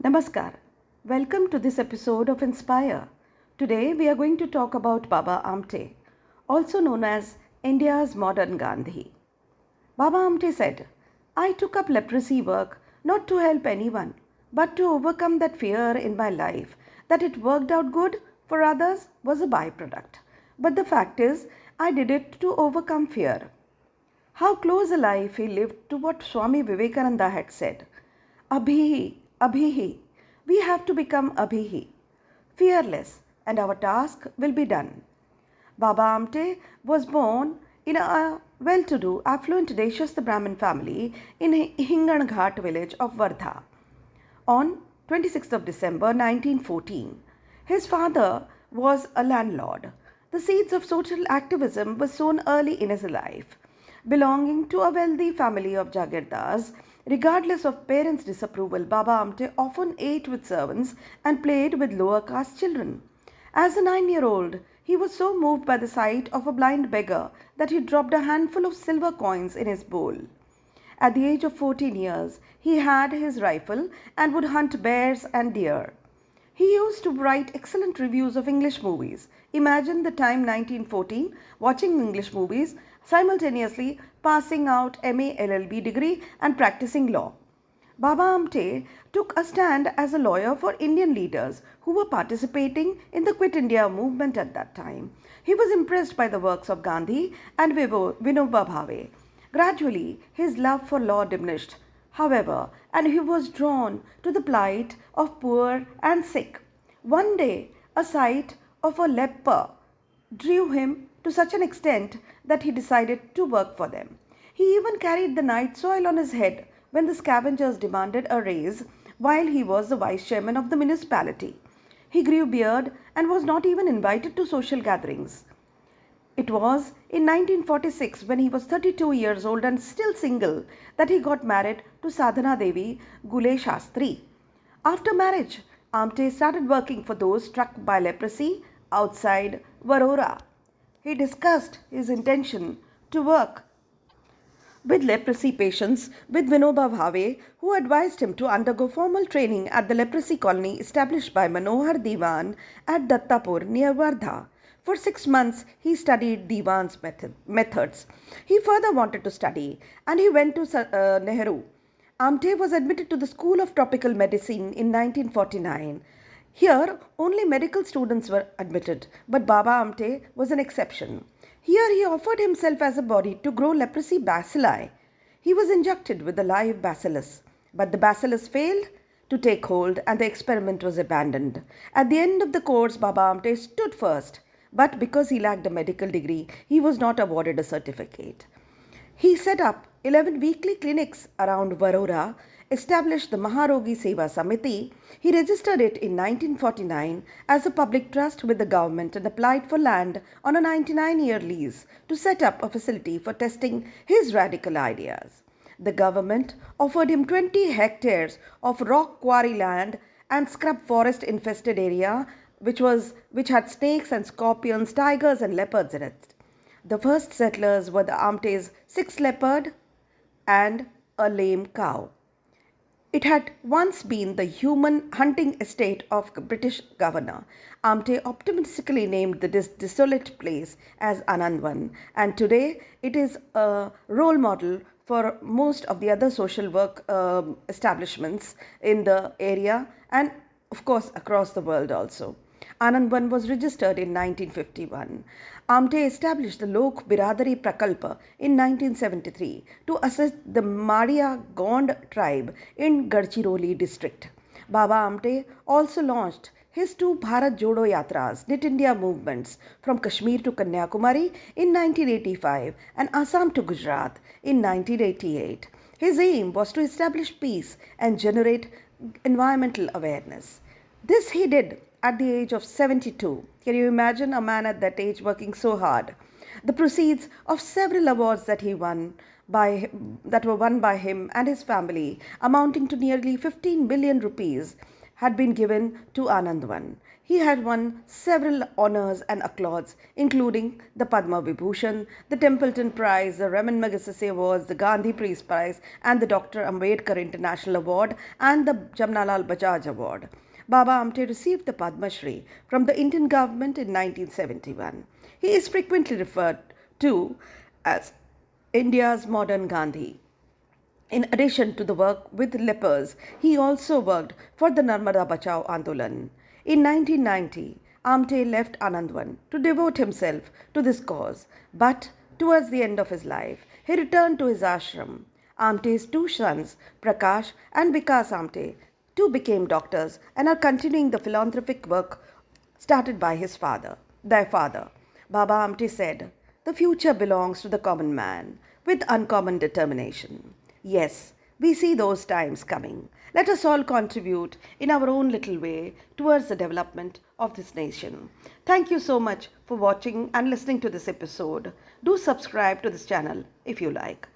Namaskar. Welcome to this episode of Inspire. Today we are going to talk about Baba Amte, also known as India's modern Gandhi. Baba Amte said, "I took up leprosy work not to help anyone, but to overcome that fear in my life that it worked out good for others was a byproduct. But the fact is, I did it to overcome fear." How close a life he lived to what Swami Vivekananda had said. Abhihi, Abhihi. We have to become Abhihi, fearless, and our task will be done. Baba Amte was born in a well-to-do, affluent Deshastha Brahmin family in Hinganaghat village of Wardha on 26th of December 1914. His father was a landlord. The seeds of social activism were sown early in his life. Belonging to a wealthy family of Jagirdars, regardless of parents' disapproval, Baba Amte often ate with servants and played with lower caste children. As a 9-year-old, he was so moved by the sight of a blind beggar that he dropped a handful of silver coins in his bowl. At the age of 14 years, he had his rifle and would hunt bears and deer. He used to write excellent reviews of English movies. Imagine the time 1914, watching English movies, simultaneously passing out MA LLB degree and practicing law. Baba Amte took a stand as a lawyer for Indian leaders who were participating in the Quit India movement at that time. He was impressed by the works of Gandhi and Vinoba Bhave. Gradually, his love for law diminished, however, and he was drawn to the plight of poor and sick. One day, a sight of a leper drew him to such an extent that he decided to work for them. He even carried the night soil on his head when the scavengers demanded a raise while he was the vice chairman of the municipality. He grew beard and was not even invited to social gatherings. It was in 1946, when he was 32 years old and still single, that he got married to Sadhana Devi Gule Shastri. After marriage, Amte started working for those struck by leprosy outside Varora. He discussed his intention to work with leprosy patients with Vinoba Bhave, who advised him to undergo formal training at the leprosy colony established by Manohar Diwan at Dattapur near Wardha. For 6 months, he studied Diwan's methods. He further wanted to study and he went to Nehru. Amte was admitted to the School of Tropical Medicine in 1949. Here, only medical students were admitted, but Baba Amte was an exception. Here, he offered himself as a body to grow leprosy bacilli. He was injected with a live bacillus, but the bacillus failed to take hold and the experiment was abandoned. At the end of the course, Baba Amte stood first, but because he lacked a medical degree, he was not awarded a certificate. He set up 11 weekly clinics around Varora, established the Maharogi Seva Samiti. He registered it in 1949 as a public trust with the government and applied for land on a 99-year lease to set up a facility for testing his radical ideas. The government offered him 20 hectares of rock quarry land and scrub forest infested area which had snakes and scorpions, tigers and leopards in it. The first settlers were the Amte's 6 leopard and a lame cow. It had once been the human hunting estate of a British governor. Amte optimistically named the desolate place as Anandvan, and today it is a role model for most of the other social work establishments in the area and of course across the world also. Anandvan was registered in 1951. Amte established the Lok Biradari Prakalpa in 1973 to assist the Madia Gond tribe in Gadchiroli district. Baba Amte also launched his 2 Bharat Jodo Yatras, Knit India movements from Kashmir to Kanyakumari in 1985 and Assam to Gujarat in 1988. His aim was to establish peace and generate environmental awareness. This he did at the age of 72. Can you imagine a man at that age working so hard? The proceeds of several awards that were won by him and his family, amounting to nearly 15 billion rupees, had been given to Anandwan. He had won several honors and accolades, including the Padma Vibhushan, the Templeton Prize, the Raman Magsaysay Awards, the Gandhi Peace Prize, and the Dr. Ambedkar International Award and the Jamnalal Bajaj Award. Baba Amte received the Padma Shri from the Indian government in 1971. He is frequently referred to as India's modern Gandhi. In addition to the work with lepers, he also worked for the Narmada Bachao Andolan. In 1990, Amte left Anandwan to devote himself to this cause, but towards the end of his life, he returned to his ashram. Amte's two sons, Prakash and Vikas Amte, too became doctors and are continuing the philanthropic work started by their father. Baba Amte said, "The future belongs to the common man with uncommon determination." Yes, we see those times coming. Let us all contribute in our own little way towards the development of this nation. Thank you so much for watching and listening to this episode. Do subscribe to this channel if you like.